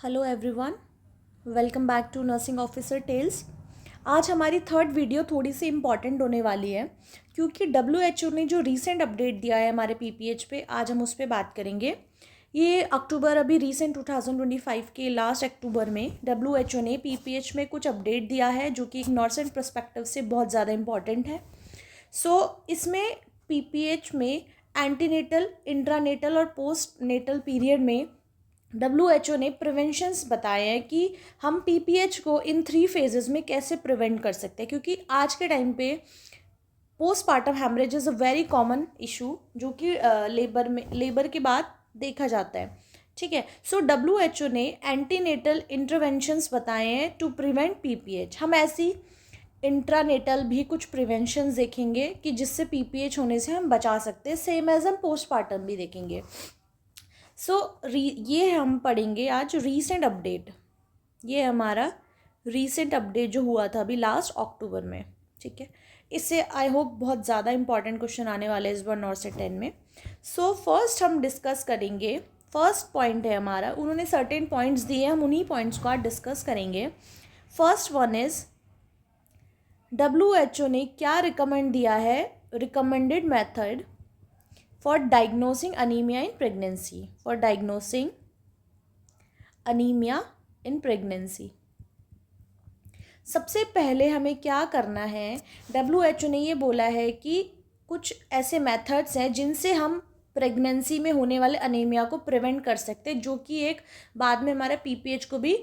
Hello everyone, welcome back to nursing officer tells. आज हमारी third video थोड़ी सी important होने वाली है क्योंकि डब्ल्यू ने जो रीसेंट अपडेट दिया है हमारे पीपीएच पे, आज हम उस पर बात करेंगे। ये अक्टूबर, अभी रीसेंट 2025 के लास्ट अक्टूबर में डब्ल्यू ने पीपीएच में कुछ अपडेट दिया है जो कि एक नर्सिंग पर्सपेक्टिव से बहुत ज़्यादा इम्पॉर्टेंट है। इसमें पीपीएच में एंटीनेटल, इंट्रानेटल और पोस्ट नेटल पीरियड में डब्ल्यू ने प्रिवेंशंस बताए हैं कि हम पीपीएच को इन 3 फेजेस में कैसे प्रिवेंट कर सकते हैं, क्योंकि आज के टाइम पे postpartum haemorrhage is a very common issue जो कि लेबर के बाद देखा जाता है। ठीक है, सो डब्ल्यू ने एंटीनेटल इंटरवेंशंस बताए हैं टू प्रिवेंट पीपीएच। हम ऐसी इंट्रानेटल भी कुछ प्रिवेंशंस देखेंगे कि जिससे पीपीएच होने से हम बचा सकते हैं, सेम एज हम पोस्टपार्टम भी देखेंगे। ये हम पढ़ेंगे आज रीसेंट अपडेट। ये हमारा रीसेंट अपडेट जो हुआ था अभी लास्ट अक्टूबर में। ठीक है, इससे आई होप बहुत ज़्यादा इंपॉर्टेंट क्वेश्चन आने वाले हैं इस बार 9 से 10 में। फर्स्ट हम डिस्कस करेंगे, फर्स्ट पॉइंट है हमारा, उन्होंने सर्टेन पॉइंट्स दिए, हम उन्हीं पॉइंट्स को आज डिस्कस करेंगे। फर्स्ट वन इज़ डब्ल्यू ने क्या रिकमेंड दिया है, recommended method for diagnosing anemia in pregnancy, for diagnosing anemia in pregnancy। सबसे पहले हमें क्या करना है, डब्ल्यू ने ये बोला है कि कुछ ऐसे मेथड्स हैं जिनसे हम प्रेगनेंसी में होने वाले अनीमिया को प्रिवेंट कर सकते हैं, जो कि एक बाद में हमारे पीपीएच को भी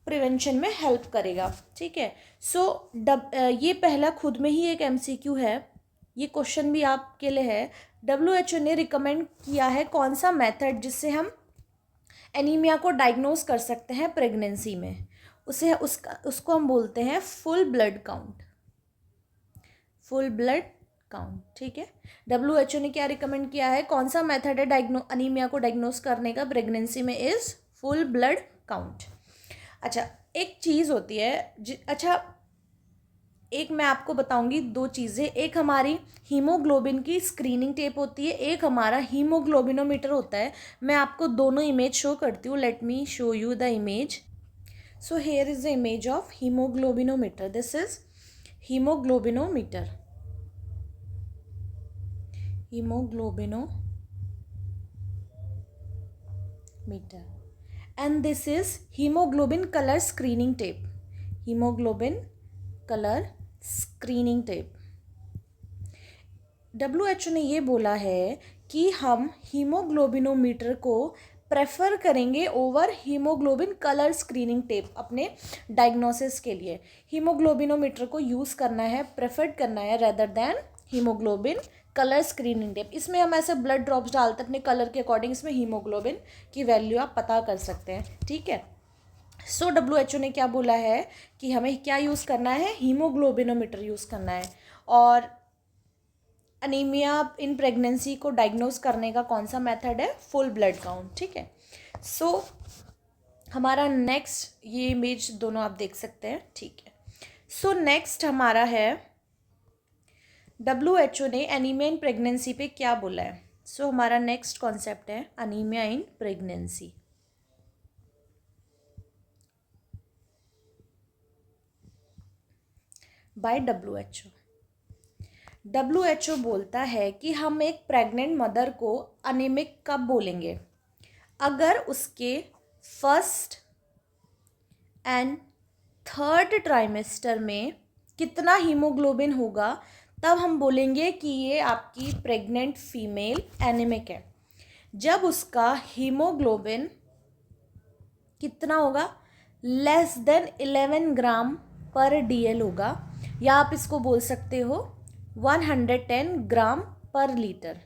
प्रिवेंशन में हेल्प करेगा। ठीक है, ये पहला खुद में ही एक एमसीक्यू है, ये क्वेश्चन भी आपके लिए है। डब्ल्यू ने रिकमेंड किया है कौन सा मेथड जिससे हम एनीमिया को डायग्नोस कर सकते हैं प्रेगनेंसी में, उसको हम बोलते हैं full blood count, full blood count. ठीक है, डब्ल्यू ने क्या रिकमेंड किया है, कौन सा मेथड है अनीमिया को डायग्नोस करने का प्रेगनेंसी में, इज़ फुल ब्लड काउंट। अच्छा, एक चीज़ होती है, एक मैं आपको बताऊंगी दो चीज़ें, एक हमारी हीमोग्लोबिन की स्क्रीनिंग टेप होती है, एक हमारा हीमोग्लोबिनोमीटर होता है। मैं आपको दोनों इमेज शो करती हूँ, let me show you the image. So here is the image of haemoglobinometer, this is haemoglobinometer, and this is haemoglobin colour screening tape, haemoglobin colour screening tape. W ने ये बोला है कि हम हीमोग्लोबिनोमीटर को prefer करेंगे over haemoglobin colour screening tape अपने diagnosis के लिए। हीमोग्लोबिनोमीटर को यूज़ करना है, प्रेफर करना है rather than haemoglobin colour screening tape. इसमें हम ऐसे ब्लड ड्रॉप्स डालते हैं अपने कलर के अकॉर्डिंग, इसमें हीमोग्लोबिन की वैल्यू आप पता कर सकते हैं। ठीक है, डब्ल्यू ने क्या बोला है कि हमें क्या यूज़ करना है, हीमोग्लोबिनोमीटर यूज़ करना है। और अनीमिया इन प्रेगनेंसी को डायग्नोस करने का कौन सा मेथड है, फुल ब्लड काउंट। ठीक है, हमारा नेक्स्ट, ये इमेज दोनों आप देख सकते हैं। ठीक है, नेक्स्ट हमारा है डब्ल्यू ने एनीमिया इन प्रेगनेंसी पे क्या बोला है। हमारा नेक्स्ट कॉन्सेप्ट है anaemia in pregnancy by W बोलता है कि हम एक प्रेग्नेंट मदर को अनेमिक कब बोलेंगे, अगर उसके फर्स्ट एंड थर्ड ट्राइमेस्टर में कितना हीमोग्लोबिन होगा, तब हम बोलेंगे कि ये आपकी प्रेग्नेंट फीमेल एनेमिक है। जब उसका हीमोग्लोबिन कितना होगा, लेस देन 11 ग्राम पर डीएल होगा, या आप इसको बोल सकते हो 110 ग्राम पर लीटर।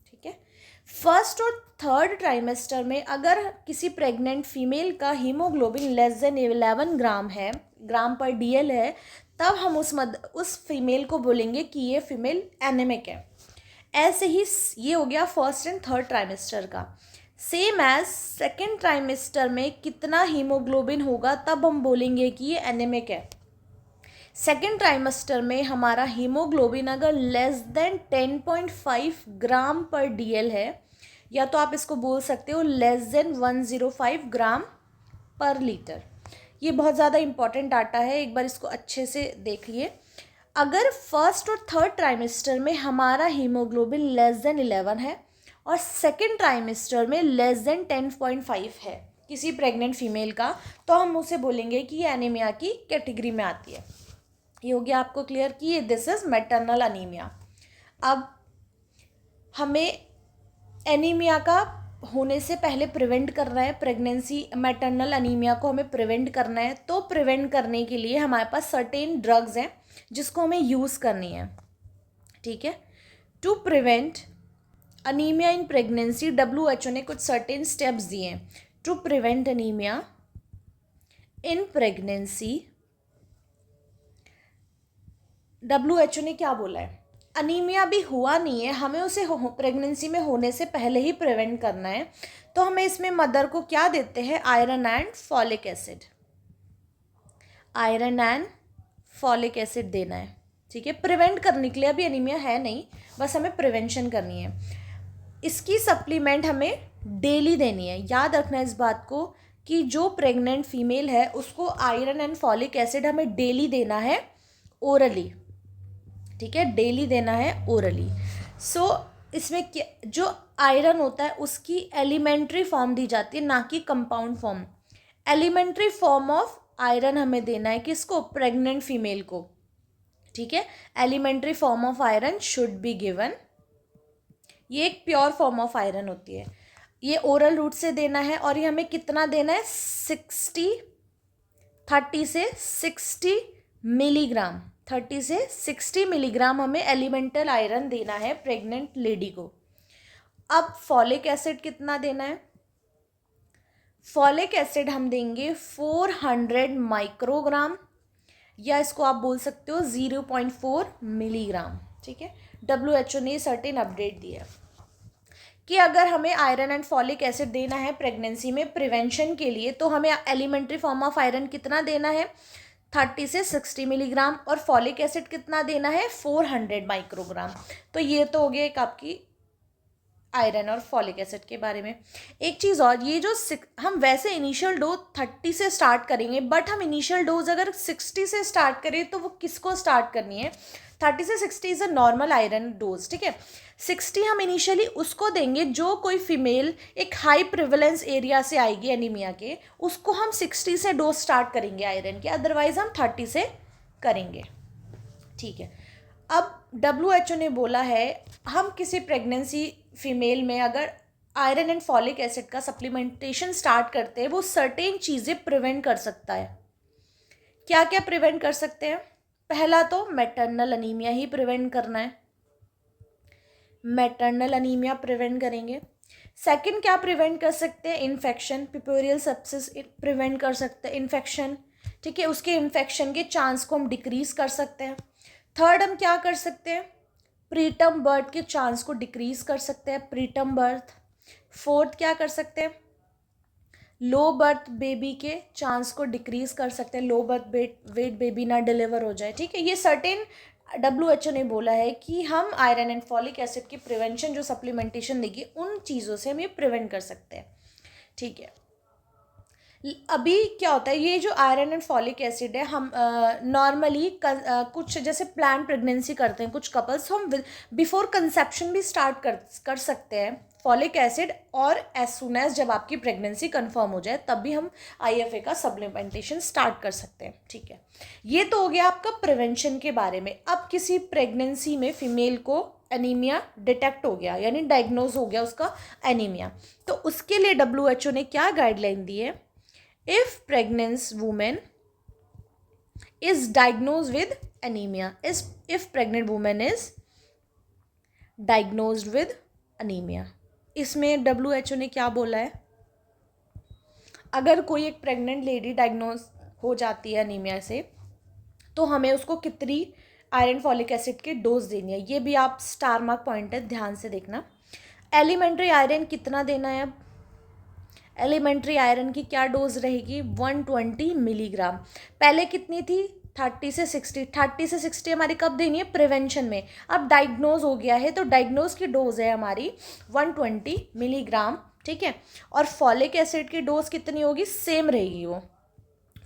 ठीक है, फर्स्ट और थर्ड ट्राइमेस्टर में अगर किसी प्रेग्नेंट फीमेल का हीमोग्लोबिन लेस देन 11 ग्राम पर डीएल है, तब हम उस फीमेल को बोलेंगे कि ये फीमेल एनेमिक है। ऐसे ही ये हो गया फर्स्ट एंड थर्ड ट्राइमेस्टर का। सेम एज सेकेंड ट्राइमेस्टर में कितना हीमोग्लोबिन होगा, तब हम बोलेंगे कि ये एनेमिक है। सेकेंड ट्राइमेस्टर में हमारा हीमोग्लोबिन अगर लेस देन 10.5 ग्राम पर डीएल है, या तो आप इसको बोल सकते हो लेस देन 105 ग्राम पर लीटर। ये बहुत ज़्यादा इंपॉर्टेंट डाटा है, एक बार इसको अच्छे से देखिए। अगर फर्स्ट और थर्ड ट्राइमेस्टर में हमारा हीमोग्लोबिन लेस देन 11 है और सेकेंड ट्राइमेस्टर में लेस देन 10.5 है किसी प्रेग्नेंट फीमेल का, तो हम उसे बोलेंगे कि ये एनीमिया की कैटेगरी में आती है। ये हो गया आपको क्लियर कि ये दिस इज मैटरनल अनीमिया। अब हमें एनीमिया का होने से पहले प्रिवेंट करना है, प्रेगनेंसी मैटरनल अनीमिया को हमें प्रिवेंट करना है। तो प्रिवेंट करने के लिए हमारे पास सर्टेन ड्रग्स हैं जिसको हमें यूज़ करनी है, ठीक है। To prevent anaemia in pregnancy WHO ने कुछ सर्टेन स्टेप्स दिए हैं। To prevent anaemia in pregnancy WHO ने क्या बोला है, अनीमिया भी हुआ नहीं है, हमें उसे प्रेगनेंसी में होने से पहले ही प्रिवेंट करना है। तो हमें इसमें मदर को क्या देते हैं, iron and folic acid, iron and folic acid देना है, ठीक है, प्रिवेंट करने के लिए। अभी एनीमिया है नहीं, बस हमें प्रिवेंशन करनी है। इसकी सप्लीमेंट हमें डेली देनी है। याद रखना इस बात को कि जो प्रेग्नेंट फीमेल है उसको आयरन एंड फॉलिक एसिड हमें डेली देना है ओरली, ठीक है, डेली देना है ओरली। सो इसमें जो आयरन होता है उसकी एलिमेंट्री फॉर्म दी जाती है, ना कि compound form. Elementary form of iron हमें देना है किसको, प्रेग्नेंट फीमेल को, ठीक है। Elementary form of iron should be given. ये एक प्योर फॉर्म ऑफ आयरन होती है। ये ओरल रूट से देना है और ये हमें कितना देना है, 30 से 60 मिलीग्राम, 30 से 60 मिलीग्राम हमें एलिमेंटल आयरन देना है प्रेग्नेंट लेडी को। अब फॉलिक एसिड कितना देना है, फॉलिक एसिड हम देंगे 400 माइक्रोग्राम, या इसको आप बोल सकते हो 0.4 मिलीग्राम, ठीक है। WHO ने सर्टेन अपडेट दिया कि अगर हमें आयरन एंड फॉलिक एसिड देना है प्रेगनेंसी में प्रिवेंशन के लिए, तो हमें एलिमेंट्री फॉर्म ऑफ आयरन कितना देना है, 30 से 60 मिलीग्राम, और फॉलिक एसिड कितना देना है, 400 माइक्रोग्राम। तो ये तो हो गया एक आपकी आयरन और फॉलिक एसिड के बारे में। एक चीज़ और, ये जो हम वैसे इनिशियल डोज 30 से स्टार्ट करेंगे, बट हम इनिशियल डोज अगर 60 से स्टार्ट करें तो वो किसको स्टार्ट करनी है, 30 से 60 is a normal iron dose, ठीक है। 60 हम इनिशियली उसको देंगे जो कोई फीमेल एक हाई प्रिवलेंस एरिया से आएगी एनीमिया के, उसको हम 60 से डोज स्टार्ट करेंगे आयरन के, अदरवाइज हम 30 से करेंगे, ठीक है। अब WHO ने बोला है हम किसी प्रेगनेंसी फीमेल में अगर आयरन एंड फॉलिक एसिड का सप्लीमेंटेशन स्टार्ट करते हैं, वो सर्टेन चीज़ें प्रिवेंट कर सकता है। क्या क्या प्रिवेंट कर सकते हैं, पहला तो मैटरनल अनीमिया ही प्रिवेंट करना है, मैटरनल अनीमिया प्रिवेंट करेंगे। सेकंड क्या प्रिवेंट कर सकते हैं, इन्फेक्शन, पिपोरियल सेप्सिस प्रिवेंट कर सकते हैं इन्फेक्शन, ठीक है, उसके इन्फेक्शन के चांस को हम डिक्रीज कर सकते हैं। थर्ड हम क्या कर सकते हैं, प्रीटर्म बर्थ के चांस को डिक्रीज कर सकते हैं, प्रीटर्म बर्थ। फोर्थ क्या कर सकते हैं, लो बर्थ बेबी के चांस को डिक्रीज कर सकते हैं, लो बर्थ वेट बेबी ना डिलीवर हो जाए, ठीक है। ये सर्टेन WHO ने बोला है कि हम आयरन एंड फॉलिक एसिड की प्रिवेंशन जो सप्लीमेंटेशन देगी उन चीज़ों से हम ये प्रिवेंट कर सकते हैं, ठीक है। अभी क्या होता है, ये जो आयरन एंड फॉलिक एसिड है, हम नॉर्मली कुछ जैसे प्लान प्रेगनेंसी करते हैं कुछ कपल्स, हम बिफोर कंसेप्शन भी स्टार्ट कर सकते हैं फॉलिक एसिड, और एज सुन एज जब आपकी प्रेगनेंसी कंफर्म हो जाए तब भी हम IFA का सप्लीमेंटेशन स्टार्ट कर सकते हैं, ठीक है। ये तो हो गया आपका प्रिवेंशन के बारे में। अब किसी प्रेगनेंसी में फीमेल को एनीमिया डिटेक्ट हो गया, यानी डायग्नोज हो गया उसका एनीमिया, तो उसके लिए WHO ने क्या गाइडलाइन दी है, if pregnant woman is diagnosed with anemia, if pregnant woman is diagnosed with anemia, इसमें WHO ने क्या बोला है, अगर कोई एक प्रेग्नेंट लेडी डायग्नोज हो जाती है अनीमिया से, तो हमें उसको कितनी आयरन फॉलिक एसिड की डोज देनी है, ये भी आप स्टार मार्क पॉइंट है, ध्यान से देखना। एलिमेंट्री आयरन कितना देना है, अब एलिमेंट्री आयरन की क्या डोज रहेगी, 120 मिलीग्राम। पहले कितनी थी, 30 से 60, 30 से 60 हमारी कब देनी है, प्रिवेंशन में। अब डायग्नोज हो गया है तो डायग्नोज की डोज है हमारी 120 मिलीग्राम ठीक है। और फॉलिक एसिड की डोज कितनी होगी, सेम रहेगी वो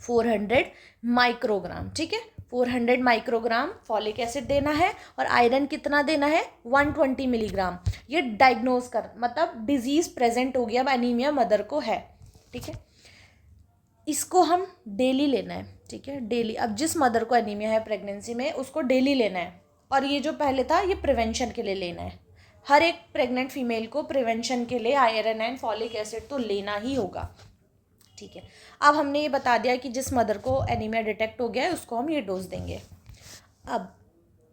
400 माइक्रोग्राम, ठीक है। 400 माइक्रोग्राम फॉलिक एसिड देना है और आयरन कितना देना है, 120 मिलीग्राम। ये डायग्नोज कर मतलब डिजीज प्रेजेंट हो गया, अब एनीमिया मदर को है, ठीक है। इसको हम डेली लेना है, ठीक है, डेली। अब जिस मदर को एनीमिया है प्रेगनेंसी में, उसको डेली लेना है। और ये जो पहले था ये प्रिवेंशन के लिए लेना है। हर एक प्रेग्नेंट फीमेल को प्रिवेंशन के लिए आयरन एंड फॉलिक एसिड तो लेना ही होगा, ठीक है। अब हमने ये बता दिया कि जिस मदर को एनीमिया डिटेक्ट हो गया है उसको हम ये डोज देंगे। अब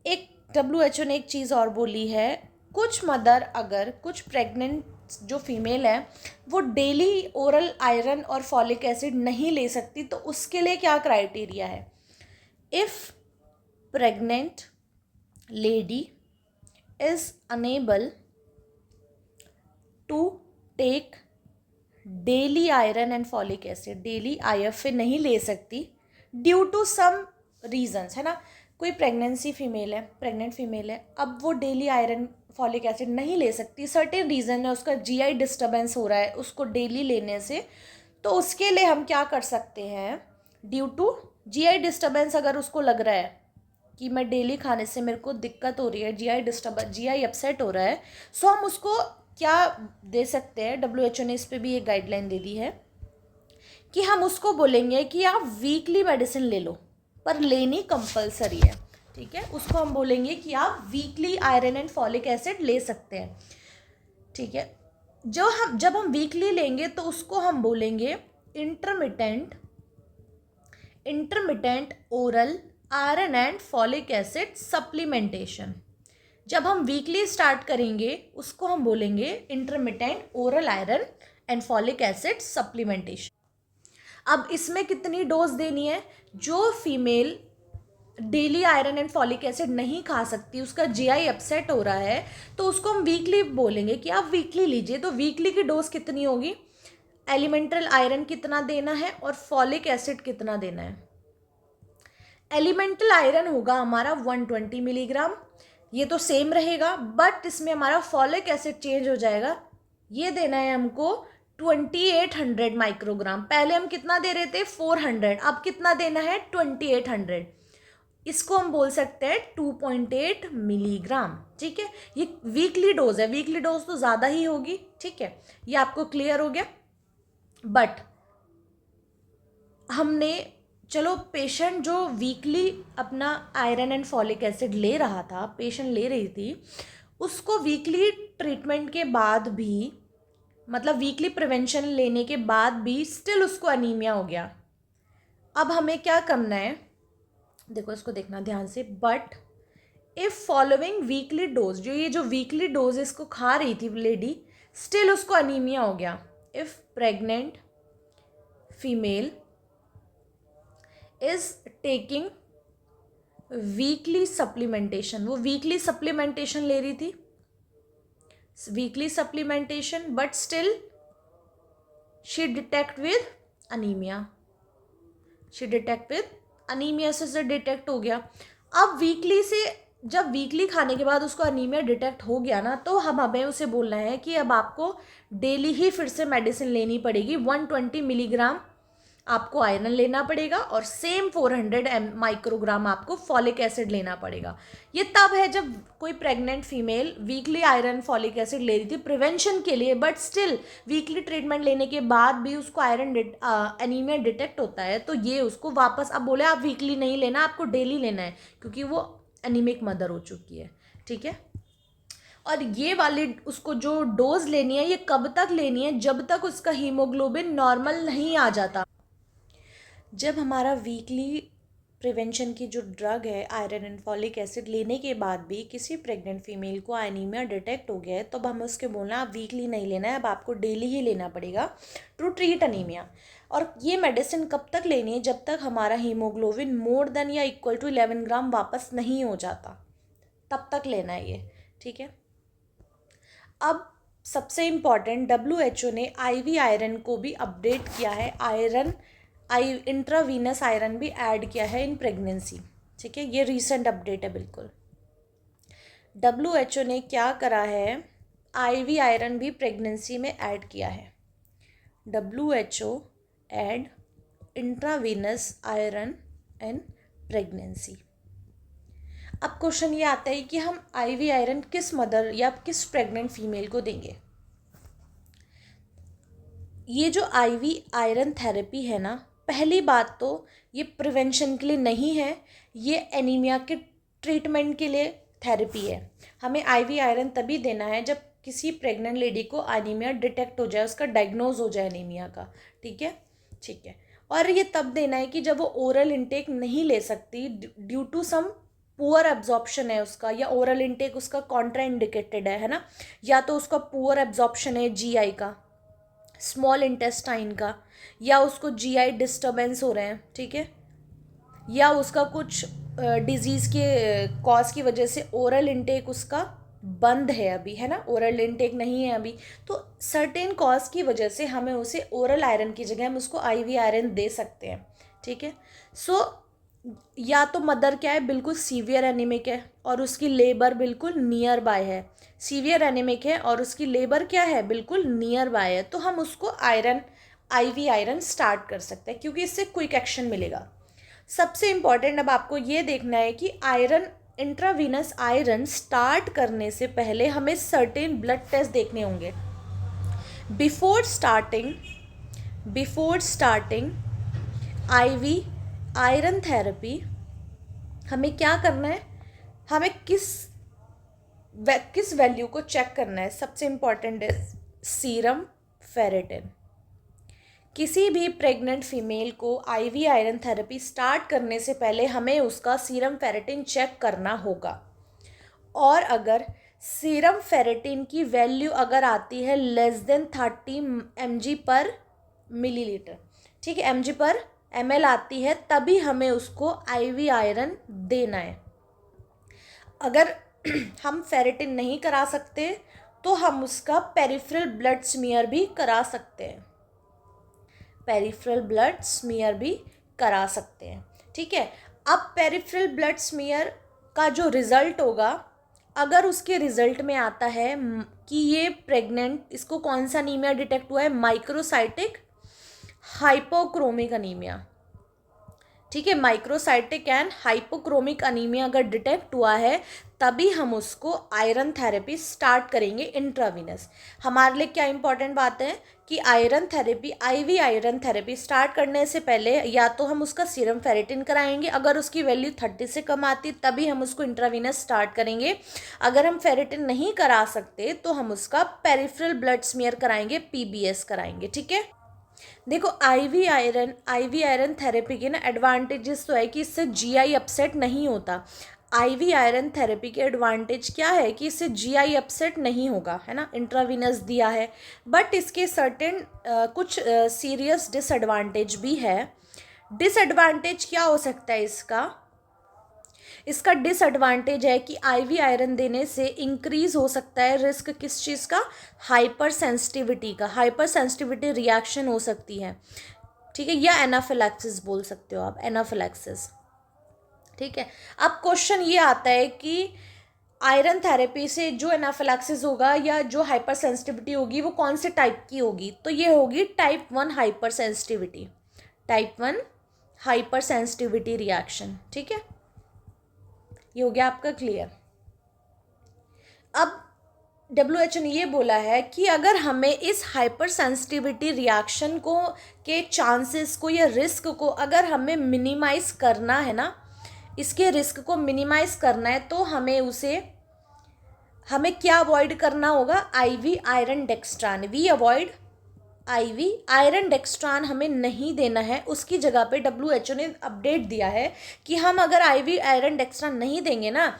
एक WHO ने एक चीज़ और बोली है, कुछ मदर अगर कुछ प्रेग्नेंट जो फीमेल है वो डेली ओरल आयरन और फॉलिक एसिड नहीं ले सकती, तो उसके लिए क्या क्राइटेरिया है। If pregnant lady is unable to take daily iron and folic acid, daily IFA नहीं ले सकती ड्यू टू सम रीजंस, है ना। कोई प्रेग्नेंट फीमेल है, अब वो डेली आयरन फॉलिक एसिड नहीं ले सकती, सर्टेन रीज़न है, उसका GI डिस्टर्बेंस हो रहा है उसको डेली लेने से, तो उसके लिए हम क्या कर सकते हैं, ड्यू टू GI डिस्टर्बेंस अगर उसको लग रहा है कि मैं डेली खाने से मेरे को दिक्कत हो रही है, GI अपसेट हो रहा है, सो हम उसको क्या दे सकते हैं, WHO ने इस पर भी एक गाइडलाइन दे दी है कि हम उसको बोलेंगे कि आप वीकली मेडिसिन ले लो, पर लेनी कंपलसरी है, ठीक है। उसको हम बोलेंगे कि आप weekly iron and folic acid ले सकते हैं, ठीक है। जब हम वीकली लेंगे तो उसको हम बोलेंगे intermittent oral iron and folic acid supplementation. जब हम वीकली स्टार्ट करेंगे उसको हम बोलेंगे intermittent oral iron and folic acid supplementation. अब इसमें कितनी डोज देनी है, जो female daily iron and folic acid नहीं खा सकती, उसका GI अपसेट हो रहा है, तो उसको हम वीकली बोलेंगे कि आप वीकली लीजिए। तो वीकली की डोज कितनी होगी, एलिमेंटल आयरन कितना देना है और फॉलिक एसिड कितना देना है। एलिमेंटल आयरन होगा हमारा 120 मिलीग्राम, ये तो सेम रहेगा, बट इसमें हमारा फॉलिक एसिड चेंज हो जाएगा, ये देना है हमको 2800 माइक्रोग्राम। पहले हम कितना दे रहे थे, 400, अब कितना देना है, 2800। इसको हम बोल सकते हैं 2.8 मिलीग्राम, ठीक है। ये वीकली डोज है, वीकली डोज तो ज़्यादा ही होगी, ठीक है, ये आपको क्लियर हो गया। बट हमने चलो पेशेंट जो वीकली अपना आयरन एंड फॉलिक एसिड ले रहा था, पेशेंट ले रही थी, उसको वीकली ट्रीटमेंट के बाद भी, मतलब वीकली प्रिवेंशन लेने के बाद भी स्टिल उसको अनीमिया हो गया। अब हमें क्या करना है, देखो इसको देखना ध्यान से। But if following weekly dose, जो वीकली डोज इसको खा रही थी लेडी, स्टिल उसको अनीमिया हो गया। If pregnant female is taking weekly supplementation, वो वीकली सप्लीमेंटेशन ले रही थी, weekly supplementation, but still she detect with anaemia, anaemia से डिटेक्ट हो गया। अब वीकली से, जब वीकली खाने के बाद उसको अनीमिया डिटेक्ट हो गया ना, तो हमें उसे बोलना है कि अब आपको डेली ही फिर से मेडिसिन लेनी पड़ेगी। 120 मिलीग्राम आपको आयरन लेना पड़ेगा और सेम 400 माइक्रोग्राम आपको फॉलिक एसिड लेना पड़ेगा। ये तब है जब कोई pregnant female weekly iron folic acid ले रही थी प्रिवेंशन के लिए, बट स्टिल वीकली ट्रीटमेंट लेने के बाद भी उसको आयरन एनीमिया डिटेक्ट होता है, तो ये उसको वापस अब बोले आप वीकली नहीं लेना, आपको डेली लेना है, क्योंकि वो एनीमिक मदर हो चुकी है, ठीक है। और ये वाली उसको जो डोज लेनी है, ये कब तक लेनी है, जब तक उसका हीमोग्लोबिन नॉर्मल नहीं आ जाता। जब हमारा वीकली प्रिवेंशन की जो ड्रग है आयरन एंड फॉलिक एसिड लेने के बाद भी किसी प्रेग्नेंट फीमेल को एनीमिया डिटेक्ट हो गया है, तो अब हमें उसके बोलना आप वीकली नहीं लेना है, अब आपको डेली ही लेना पड़ेगा टू ट्रीट अनीमिया। और ये मेडिसिन कब तक लेनी है, जब तक हमारा हीमोग्लोबिन मोर देन या इक्वल टू 11 ग्राम वापस नहीं हो जाता, तब तक लेना है ये, ठीक है। अब सबसे इम्पॉर्टेंट, WHO ने IV आयरन को भी अपडेट किया है, इंट्रावीनस आयरन भी ऐड किया है इन प्रेगनेंसी, ठीक है। ये रीसेंट अपडेट है बिल्कुल। WHO ने क्या करा है, IV आयरन भी प्रेगनेंसी में ऐड किया है। WHO add intravenous iron in pregnancy. अब क्वेश्चन ये आता है कि हम IV आयरन किस मदर या किस प्रेग्नेंट फीमेल को देंगे। ये जो IV आयरन थेरेपी है ना, पहली बात तो ये प्रिवेंशन के लिए नहीं है, ये एनीमिया के ट्रीटमेंट के लिए थेरेपी है। हमें IV आयरन तभी देना है जब किसी प्रेग्नेंट लेडी को एनीमिया डिटेक्ट हो जाए, उसका डायग्नोज हो जाए एनीमिया का। ठीक है, ठीक है। और ये तब देना है कि जब वो ओरल इंटेक नहीं ले सकती due to some poor absorption है उसका, या ओरल इंटेक उसका कॉन्ट्रा इंडिकेटेड है ना, या तो उसका पुअर एब्जॉर्प्शन है GI का, स्मॉल इंटेस्टाइन का, या उसको GI डिस्टर्बेंस हो रहे हैं, ठीक है, या उसका कुछ डिजीज़ के कॉज की वजह से ओरल इंटेक उसका बंद है अभी, है ना, ओरल इंटेक नहीं है अभी, तो सर्टेन कॉज की वजह से हमें उसे ओरल आयरन की जगह हम उसको IV आयरन दे सकते हैं। ठीक है, सो या तो मदर क्या है, बिल्कुल सीवियर एनीमिक है और उसकी लेबर बिल्कुल नियर बाय है, सीवियर एनीमिक है और उसकी लेबर क्या है, बिल्कुल नियर बाय है, तो हम उसको IV आयरन स्टार्ट कर सकते हैं क्योंकि इससे क्विक एक्शन मिलेगा। सबसे इम्पॉर्टेंट अब आपको ये देखना है कि आयरन, इंट्रावीनस आयरन स्टार्ट करने से पहले हमें सर्टेन ब्लड टेस्ट देखने होंगे। Before starting IV iron therapy हमें क्या करना है, हमें किस वैल्यू को चेक करना है। सबसे इम्पॉर्टेंट है सीरम फेरेटिन। किसी भी प्रेग्नेंट फीमेल को IV आयरन थेरेपी स्टार्ट करने से पहले हमें उसका सीरम फेरेटिन चेक करना होगा, और अगर सीरम फेरेटिन की वैल्यू अगर आती है लेस देन 30 mg पर मिलीलीटर, ठीक है, mg पर ml आती है, तभी हमें उसको IV आयरन देना है। अगर हम फेरेटिन नहीं करा सकते तो हम उसका पेरिफेरल ब्लड स्मीयर भी करा सकते हैं, पेरिफेरल ब्लड स्मीयर भी करा सकते हैं। ठीक है, अब पेरिफेरल ब्लड स्मीयर का जो रिज़ल्ट होगा, अगर उसके रिज़ल्ट में आता है कि ये प्रेग्नेंट, इसको कौन सा अनीमिया डिटेक्ट हुआ है, माइक्रोसाइटिक हाइपोक्रोमिक अनीमिया। ठीक है, माइक्रोसाइटिक एंड हाइपोक्रोमिक अनीमिया अगर डिटेक्ट हुआ है तभी हम उसको आयरन थेरेपी स्टार्ट करेंगे इंट्रावीनस। हमारे लिए क्या इंपॉर्टेंट बात है कि iron therapy, IV iron therapy start करने से पहले या तो हम उसका सीरम फेरेटिन कराएंगे, अगर उसकी वैल्यू 30 से कम आती तभी हम उसको इंट्रावीनस स्टार्ट करेंगे। अगर हम फेरेटिन नहीं करा सकते तो हम उसका पेरिफेरल ब्लड स्मीयर कराएंगे, PBS कराएंगे। ठीक है, देखो IV आयरन थेरेपी के ना एडवांटेजेस तो है कि इससे GI अपसेट नहीं होता। IV आयरन थेरेपी के एडवांटेज क्या है कि इससे GI अपसेट नहीं होगा, है ना, इंट्रावीनस दिया है, बट इसके सर्टेन कुछ सीरियस डिसएडवांटेज भी है। डिसएडवांटेज क्या हो सकता है इसका डिसएडवांटेज है कि IV आयरन देने से इंक्रीज हो सकता है रिस्क, किस चीज़ का, हाइपर सेंसिटिविटी का, हाइपर सेंसिटिविटी रिएक्शन हो सकती है। ठीक है, या एनाफिलैक्सिस बोल सकते हो आप, एनाफिलैक्सिस। ठीक है, अब क्वेश्चन ये आता है कि आयरन थेरेपी से जो एनाफिलैक्सिस होगा या जो हाइपर सेंसिटिविटी होगी वो कौन से टाइप की होगी, तो ये होगी type 1 hyper sensitivity, type 1 hyper sensitivity reaction. ठीक है, ये हो गया आपका क्लियर। अब WHO ने ये बोला है कि अगर हमें इस हाइपर सेंसिटिविटी रिएक्शन को के चांसेस को या रिस्क को अगर हमें मिनिमाइज करना है ना, इसके रिस्क को मिनिमाइज करना है, तो हमें क्या अवॉइड करना होगा, IV iron dextran. We avoid IV iron dextran हमें नहीं देना है, उसकी जगह पे WHO ने अपडेट दिया है कि हम अगर IV आयरन डेक्स्ट्रान नहीं देंगे ना,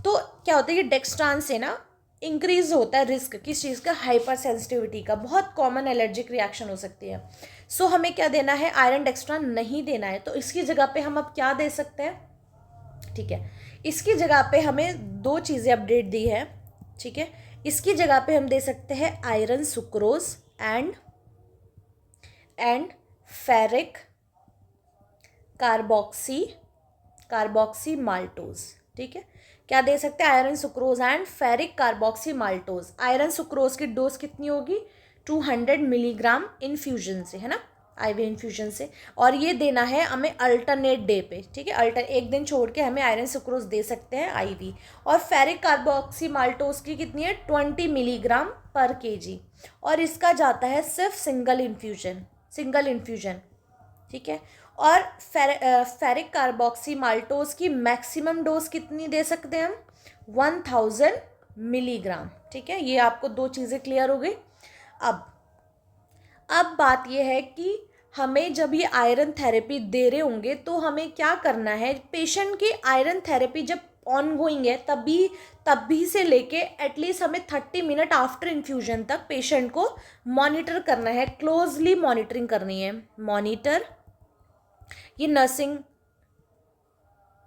तो क्या होता है कि डेक्स्ट्रान से ना इंक्रीज होता है रिस्क, किस चीज़ का, हाइपर सेंसिटिविटी का, बहुत कॉमन एलर्जिक रिएक्शन हो सकती है। सो हमें क्या देना है, आयरन डेक्स्ट्रान नहीं देना है, तो इसकी जगह पे हम अब क्या दे सकते हैं। ठीक है, इसकी जगह पे हमें 2 चीज़ें अपडेट दी है। ठीक है, इसकी जगह पे हम दे सकते हैं iron sucrose and ferric carboxy maltose. ठीक है, क्या दे सकते हैं? Iron sucrose and ferric carboxy maltose. Iron sucrose की डोज कितनी होगी? 200 मिलीग्राम इन्फ्यूजन से, है ना, आईवी इन्फ्यूजन से। और ये देना है हमें अल्टरनेट डे पे, ठीक है, एक दिन छोड़ के हमें आयरन सुक्रोज दे सकते हैं आईवी। और फेरिक कार्बोक्सी माल्टोज की कितनी है? 20 मिलीग्राम पर केजी। और इसका जाता है सिर्फ सिंगल इन्फ्यूजन, ठीक है। और फेरिक कार्बोक्सी माल्टोज की मैक्सिमम डोज कितनी दे सकते हैं हम? 1000 मिलीग्राम, ठीक है। ये आपको दो चीज़ें क्लियर हो गई। अब बात ये है कि हमें जब ये आयरन थेरेपी दे रहे होंगे तो हमें क्या करना है? पेशेंट की आयरन थेरेपी जब ऑनगोइंग है तभी से लेके एटलीस्ट हमें 30 मिनट आफ्टर इन्फ्यूजन तक पेशेंट को मॉनिटर करना है, क्लोजली मॉनिटरिंग करनी है। मॉनिटर, ये नर्सिंग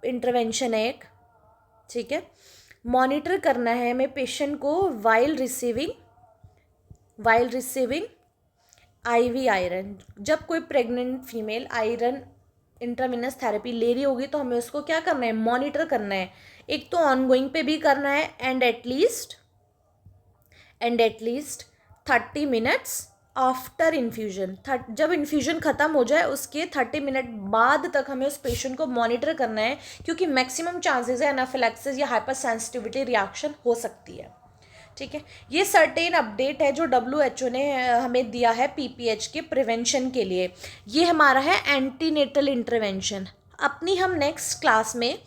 इंटरवेंशन है एक, ठीक है। मॉनिटर करना है हमें पेशेंट को वाइल रिसीविंग आईवी आयरन। जब कोई pregnant female iron intravenous therapy ले रही होगी तो हमें उसको क्या करना है? मॉनिटर करना है। एक तो ऑनगोइंग पे भी करना है and at least 30 minutes after infusion. जब इन्फ्यूजन ख़त्म हो जाए उसके 30 मिनट बाद तक हमें उस पेशेंट को मॉनिटर करना है, क्योंकि मैक्सिमम चांसेस है एनाफिलैक्सिस या हाइपर सेंसिटिविटी रिएक्शन हो सकती है, ठीक है। ये सर्टेन अपडेट है जो WHO ने हमें दिया है PPH के प्रिवेंशन के लिए। ये हमारा है एंटीनेटल इंटरवेंशन। अपनी हम नेक्स्ट क्लास में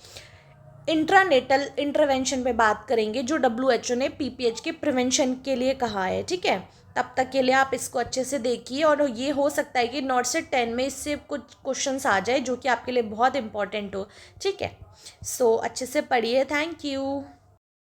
इंट्रानेटल इंटरवेंशन पे बात करेंगे जो WHO ने PPH के प्रिवेंशन के लिए कहा है, ठीक है। तब तक के लिए आप इसको अच्छे से देखिए, और ये हो सकता है कि नॉट से 10 में इससे कुछ क्वेश्चंस आ जाए जो कि आपके लिए बहुत इंपॉर्टेंट हो, ठीक है। सो अच्छे से पढ़िए। Thank you.